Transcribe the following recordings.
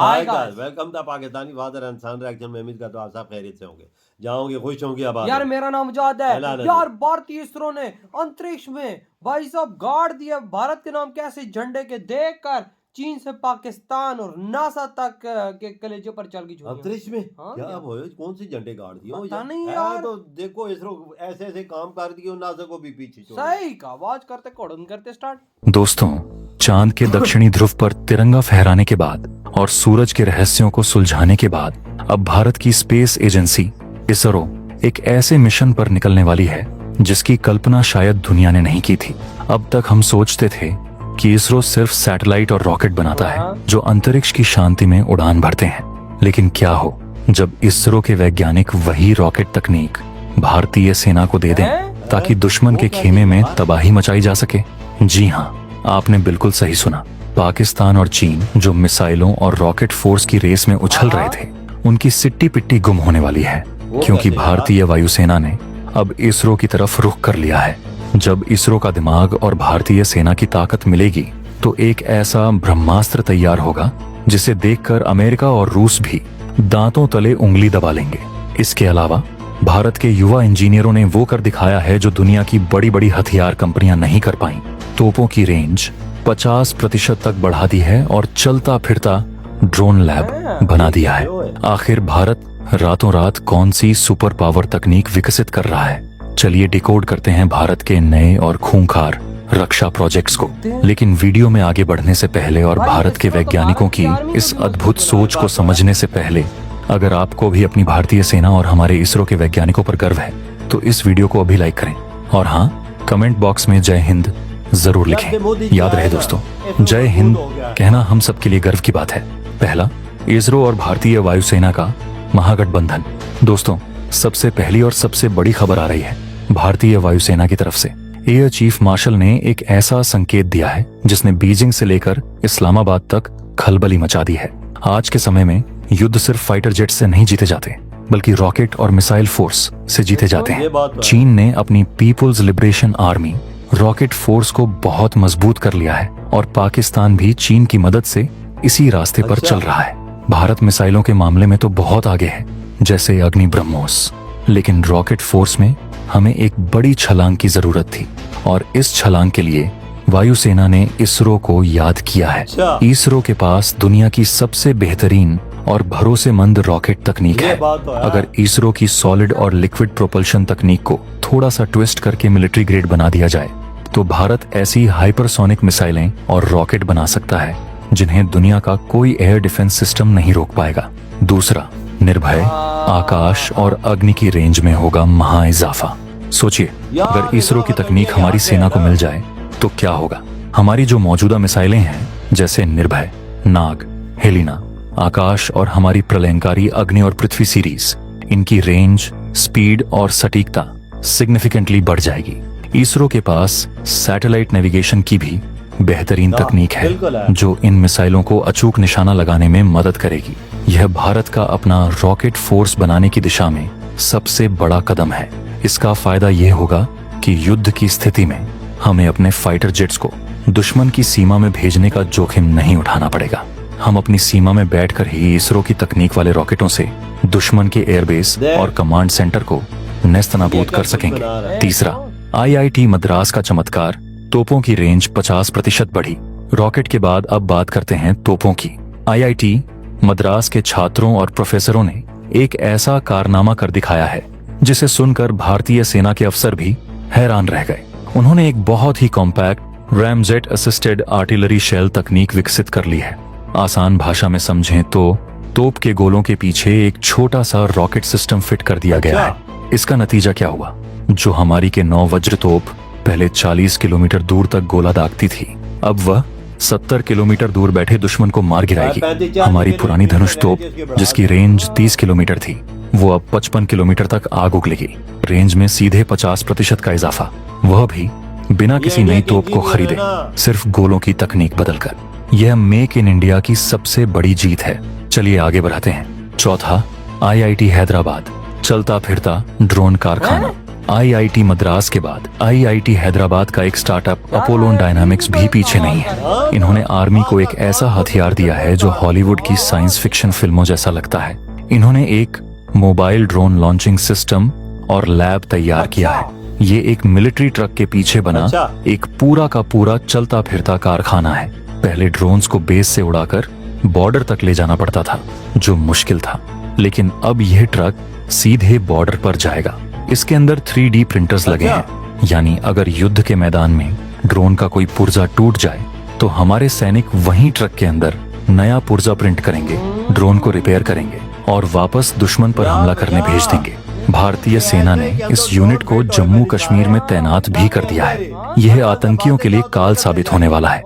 Hi guys, welcome the Pakistani father and son reaction में। उम्मीद करता हूं आप सब खैरियत से होंगे, जाओगे खुश होंगे। आबाद यार मेरा नाम मुजाद है। ऐलान है यार भारतीय इसरो ने अंतरिक्ष में भाई साहब गाड़ दिया भारत के नाम कैसे झंडे के, देखकर चीन से पाकिस्तान और नासा तक के कलेजे पर चल गई झुर्रियां। अंतरिक्ष में हाँ क्या यार। अब होए? कौन सी झंडे गाड़ दिए हो पता नहीं है यार। तो देखो इसरो ऐसे ऐसे काम कर दिए, नासा को भी पीछे छोड़ सही का आवाज करते कोड़न करते स्टार्ट। दोस्तों, चांद के दक्षिणी ध्रुव पर तिरंगा फहराने के बाद और सूरज के रहस्यों को सुलझाने के बाद अब भारत की स्पेस एजेंसी इसरो एक ऐसे मिशन पर निकलने वाली है जिसकी कल्पना शायद दुनिया ने नहीं की थी। अब तक हम सोचते थे कि इसरो सिर्फ सैटेलाइट और रॉकेट बनाता है जो अंतरिक्ष की शांति में उड़ान भरते हैं, लेकिन क्या हो जब इसरो के वैज्ञानिक वही रॉकेट तकनीक भारतीय सेना को दे दें ताकि दुश्मन के खेमे में तबाही मचाई जा सके। जी हाँ, आपने बिल्कुल सही सुना। पाकिस्तान और चीन जो मिसाइलों और रॉकेट फोर्स की रेस में उछल रहे थे, उनकी सिट्टी पिट्टी गुम होने वाली है, क्योंकि भारतीय वायुसेना ने अब इसरो की तरफ रुख कर लिया है। जब इसरो का दिमाग और भारतीय सेना की ताकत मिलेगी तो एक ऐसा ब्रह्मास्त्र तैयार होगा जिसे देखकर अमेरिका और रूस भी दांतों तले उंगली दबा लेंगे। इसके अलावा भारत के युवा इंजीनियरों ने वो कर दिखाया है जो दुनिया की बड़ी बड़ी हथियार कंपनियां नहीं कर पाईं। तोपों की रेंज 50% तक बढ़ा दी है और चलता फिरता ड्रोन लैब बना दिया है। आखिर भारत रातों रात कौन सी सुपर पावर तकनीक विकसित कर रहा है? चलिए डिकोड करते हैं भारत के नए और खूंखार रक्षा प्रोजेक्ट्स को। लेकिन वीडियो में आगे बढ़ने से पहले और भारत के वैज्ञानिकों की इस अद्भुत सोच को समझने से पहले, अगर आपको भी अपनी भारतीय सेना और हमारे इसरो के वैज्ञानिकों पर गर्व है तो इस वीडियो को अभी लाइक करें और हाँ, कमेंट बॉक्स में जय हिंद जरूर लिखें। याद रहे दोस्तों, जय हिंद कहना हम सबके लिए गर्व की बात है। पहला, इसरो और भारतीय वायुसेना का महागठबंधन। दोस्तों, सबसे पहली और सबसे बड़ी खबर आ रही है भारतीय वायुसेना की तरफ से। एयर चीफ मार्शल ने एक ऐसा संकेत दिया है जिसने बीजिंग से लेकर इस्लामाबाद तक खलबली मचा दी है। आज के समय में युद्ध सिर्फ फाइटर जेट से नहीं जीते जाते, बल्कि रॉकेट और मिसाइल फोर्स से जीते जाते हैं। चीन ने अपनी people's liberation army rocket force को बहुत मजबूत कर लिया है और पाकिस्तान भी चीन की मदद से इसी रास्ते पर चल रहा है। भारत मिसाइलों के मामले में तो बहुत आगे है, जैसे अग्नि ब्रह्मोस, लेकिन रॉकेट फोर्स में हमें एक बड़ी छलांग की जरूरत थी और इस छलांग के लिए वायुसेना ने इसरो को याद किया है। इसरो के पास दुनिया की सबसे बेहतरीन और भरोसेमंद रॉकेट तकनीक है। अगर इसरो की सॉलिड और लिक्विड प्रोपल्शन तकनीक को थोड़ा सा ट्विस्ट करके मिलिट्री ग्रेड बना दिया जाए तो भारत ऐसी हाइपरसोनिक मिसाइलें और रॉकेट बना सकता है जिन्हें दुनिया का कोई एयर डिफेंस सिस्टम नहीं रोक पाएगा। दूसरा, निर्भय, आकाश और अग्नि की रेंज में होगा महा इजाफा। सोचिए, अगर इसरो की तकनीक हमारी सेना को मिल जाए तो क्या होगा। हमारी जो मौजूदा मिसाइलें हैं जैसे निर्भय, नाग, हेलिना, आकाश और हमारी प्रलयंकारी अग्नि और पृथ्वी सीरीज, इनकी रेंज, स्पीड और सटीकता सिग्निफिकेंटली बढ़ जाएगी। इसरो के पास सैटेलाइट नेविगेशन की भी बेहतरीन तकनीक है जो इन मिसाइलों को अचूक निशाना लगाने में मदद करेगी। यह भारत का अपना रॉकेट फोर्स बनाने की दिशा में सबसे बड़ा कदम है। इसका फायदा यह होगा कि युद्ध की स्थिति में हमें अपने फाइटर जेट्स को दुश्मन की सीमा में भेजने का जोखिम नहीं उठाना पड़ेगा। हम अपनी सीमा में बैठकर ही इसरो की तकनीक वाले रॉकेटों से दुश्मन के एयरबेस और कमांड सेंटर को नेस्तनाबूद कर सकेंगे। तीसरा, IIT मद्रास का चमत्कार, तोपों की रेंज 50% बढ़ी। रॉकेट के बाद अब बात करते हैं तोपों की। IIT मद्रास के छात्रों और प्रोफेसरों ने एक ऐसा कारनामा कर दिखाया है जिसे सुनकर भारतीय सेना के अफसर भी हैरान रह गए। उन्होंने एक बहुत ही compact ramjet assisted artillery shell तकनीक विकसित कर ली है। आसान भाषा में समझें तो तोप के गोलों के पीछे एक छोटा सा रॉकेट सिस्टम फिट कर दिया गया है। इसका नतीजा क्या हुआ? जो हमारी के 9 वज्र तोप पहले 40 किलोमीटर दूर तक गोला दागती थी, अब वह 70 किलोमीटर दूर बैठे दुश्मन को मार गिराएगी। हमारी पुरानी धनुष तोप जिसकी रेंज 30 किलोमीटर थी, वो अब 55 किलोमीटर तक आग उगलेगी। रेंज में सीधे 50% का इजाफा, वह भी बिना किसी नई तोप को खरीदे, सिर्फ गोलों की तकनीक बदलकर। यह मेक इन इंडिया की सबसे बड़ी जीत है। चलिए आगे बढ़ाते हैं। चौथा, IIT हैदराबाद, चलता फिरता ड्रोन कारखाना। आईआईटी मद्रास के बाद आईआईटी हैदराबाद का एक स्टार्टअप अपोलो डायनामिक्स भी पीछे नहीं है। इन्होंने आर्मी को एक ऐसा हथियार दिया है जो हॉलीवुड की साइंस फिक्शन फिल्मों जैसा लगता है। इन्होंने एक मोबाइल ड्रोन लॉन्चिंग सिस्टम और लैब तैयार किया है। ये एक मिलिट्री ट्रक के पीछे बना एक पूरा का पूरा चलता फिरता कारखाना है। पहले ड्रोन्स को बेस से उड़ाकर बॉर्डर तक ले जाना पड़ता था, जो मुश्किल था, लेकिन अब यह ट्रक सीधे बॉर्डर पर जाएगा। इसके अंदर 3D प्रिंटर्स लगे हैं, यानी अगर युद्ध के मैदान में ड्रोन का कोई पुर्जा टूट जाए तो हमारे सैनिक वहीं ट्रक के अंदर नया पुर्जा प्रिंट करेंगे, ड्रोन को रिपेयर करेंगे और वापस दुश्मन पर हमला करने भेज देंगे। भारतीय सेना ने इस यूनिट को जम्मू कश्मीर में तैनात भी कर दिया है। यह आतंकियों के लिए काल साबित होने वाला है।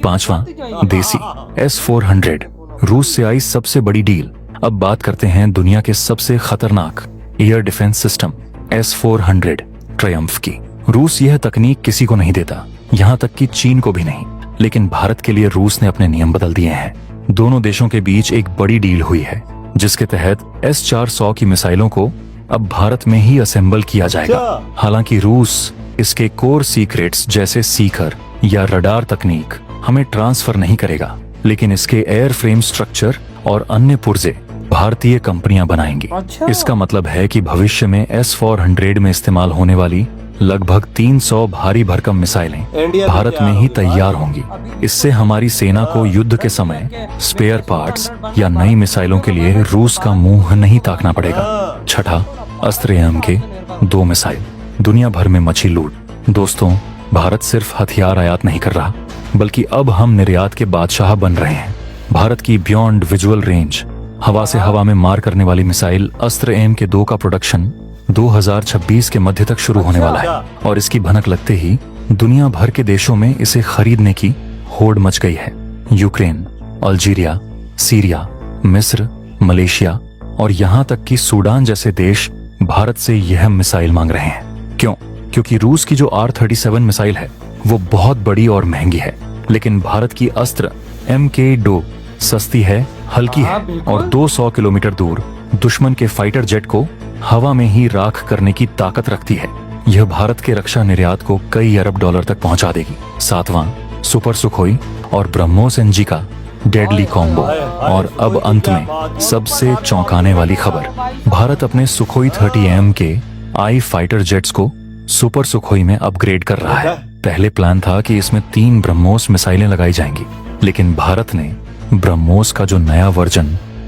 पांचवा, देसी S-400 रूस से आई सबसे बड़ी डील। अब बात करते हैं दुनिया के सबसे खतरनाक air defence system S-400 Triumph की। रूस यह तकनीक किसी को नहीं देता, यहाँ तक कि चीन को भी नहीं। लेकिन भारत के लिए रूस ने अपने नियम बदल दिए हैं। दोनों देशों के बीच एक बड़ी डील हुई है, जिसके तहत S-400 की मिसाइलों को अब भारत में ही असेंबल किया जाएगा। हालांकि रूस इसके कोर सीक्रेट्स जैसे सीकर या रडार तकनीक हमें ट्रांसफर नहीं करेगा, लेकिन इसके एयर फ्रेम स्ट्रक्चर और अन्य पुर्जे भारतीय कंपनियां बनाएंगी। इसका मतलब है कि भविष्य में S-400 में इस्तेमाल होने वाली लगभग 300 भारी भरकम मिसाइलें भारत में ही तैयार होंगी। इससे हमारी सेना को युद्ध के समय स्पेयर पार्ट्स या नई मिसाइलों के लिए रूस का मुंह नहीं ताकना पड़ेगा। छठा, अस्त्र-एम के 2 मिसाइल। दुनिया भर में मची लूट। दोस्तों, भारत सिर्फ हथियार आयात नहीं कर रहा, बल्कि अब हम निर्यात के बादशाह बन रहे हैं। भारत की बियॉन्ड विजुअल रेंज हवा से हवा में मार करने वाली मिसाइल अस्त्र-एम के 2 का प्रोडक्शन 2026 के मध्य तक शुरू होने वाला है और इसकी भनक लगते ही दुनिया भर के देशों में इसे खरीदने की होड़ मच गई है। यूक्रेन, अल्जीरिया, सीरिया, मिस्र, मलेशिया और यहाँ तक कि सूडान जैसे देश भारत से यह मिसाइल मांग रहे हैं। क्यों? क्योंकि रूस की जो R-37 मिसाइल है वो बहुत बड़ी और महंगी है, लेकिन भारत की अस्त्र MK2 सस्ती है, हल्की है और 200 किलोमीटर दूर दुश्मन के फाइटर जेट को हवा में ही राख करने की ताकत रखती है। यह भारत के रक्षा निर्यात को कई अरब डॉलर तक पहुंचा देगी। सातवां, सुपर सुखोई और ब्रह्मोस NG का डेडली कॉम्बो। और अब अंत में सबसे चौंकाने वाली खबर, भारत अपने सुखोई 30M के आई फाइटर जेट्स को सुपर सुखोई में अपग्रेड कर रहा है। पहले प्लान था कि इसमें 3 ब्रह्मोस मिसाइलें लगाई जाएंगी, लेकिन भारत ने ब्रह्मोस का जो नया वर्जन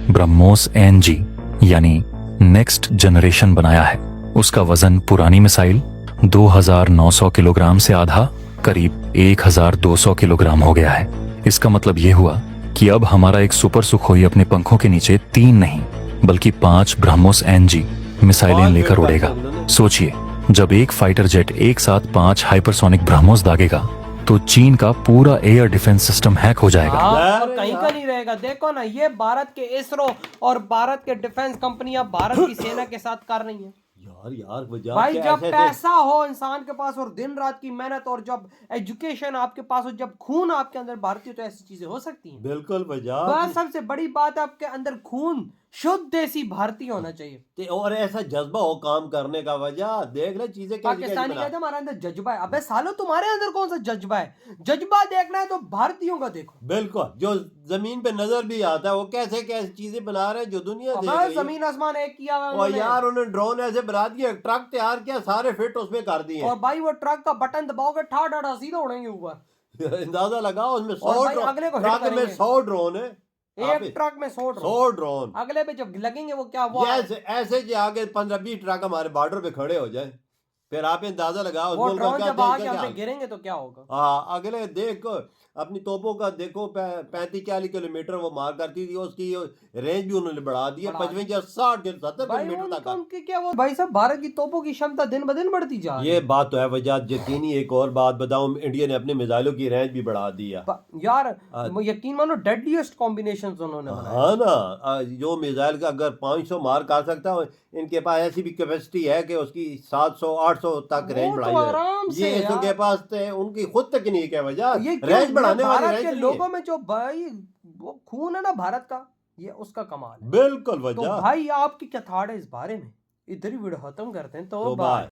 ब्रह्मोस NG यानी नेक्स्ट जनरेशन बनाया है, उसका वजन पुरानी मिसाइल 2900 किलोग्राम से आधा करीब 1200 किलोग्राम हो गया है। इसका मतलब ये हुआ कि अब हमारा एक सुपर सुखोई अपने पंखों के नीचे 3 नहीं बल्कि 5 ब्रह्मोस NG मिसाइलें लेकर उड़ेगा। सोचिए, जब एक फाइटर जेट एक साथ 5 हाइपरसोनिक ब्रह्मोस दागेगा तो चीन का पूरा एयर डिफेंस सिस्टम हैक हो जाएगा। और कहीं का नहीं रहेगा। देखो ना, ये भारत के इसरो और भारत के डिफेंस कंपनियां भारत की सेना के साथ कर रही हैं। यार भाई, जब पैसा हो इंसान के पास और दिन रात की मेहनत और जब एजुकेशन आपके पास हो, जब खून आपके अंदर भारतीय, तो ऐसी चीजें हो सकती हैं। बिल्कुल भैया। बस सबसे बड़ी बात, आपके अंदर खून शुद्ध देसी भारतीय होना चाहिए और ऐसा जज्बा हो काम करने का। वजह देख ले चीजें पाकिस्तानी कहते हैं हमारे अंदर जज्बा है। अबे सालो, तुम्हारे अंदर कौन सा जज्बा है? जज्बा देखना है तो भारतीयों का देखो। बिल्कुल, जो जमीन पे नजर भी आता है वो कैसे कैसे चीजें बना रहे हैं जो दुनिया देख रही है। जमीन आसमान एक किया हुआ और यार उन्होंने ड्रोन ऐसे बना दिया, ट्रक तैयार किया, सारे फिट उसमें कर दिए। और भाई वो ट्रक का बटन दबाओगे, ठा ठा सीधा उड़ेंगे ऊपर। अंदाजा लगाओ, उसमें 100 ट्रक में 100 ड्रोन है। एक ट्रक में 100 ड्रोन। अगले पे जब लगेंगे वो क्या हुआ? ऐसे जो आगे 15-20 ट्रक हमारे बॉर्डर पे खड़े हो जाए, फिर आप अंदाजा लगाओ वो ड्रोन जब आगे हम पे गिरेंगे तो क्या होगा। हाँ, अगले देखो अपनी तोपों का देखो 35-40 किलोमीटर वो मार करती थी, उसकी रेंज भी उन्होंने बढ़ा दी है 55-60-70 किलोमीटर तक। क्या वो भाई साहब, भारत की तोपों की क्षमता दिन ब दिन बढ़ती जा रही है। ये बात तो है वजह यकीनी। एक और बात बताऊं, इंडिया ने अपने मिसाइलों की रेंज भी बढ़ा दी है यार। यकीन मानो डेडलीस्ट कॉम्बिनेशंस उन्होंने बनाए। हाँ ना, जो मिसाइल का अगर 500 मार कर सकता है, इनके पास ऐसी भी कैपेसिटी है कि उसकी 700-800 तक रेंज बढ़ाई है। ये इसके पास उनकी खुद तकनीक है वजह रेंज बढ़ाने वाली। भारत के लोगों में जो भाई वो खून है ना भारत का, ये उसका कमाल है। बिल्कुल वजह। तो भाई आपकी क्या थॉट है इस बारे में? इधर ही वीडियो खत्म करते हैं तो बाय।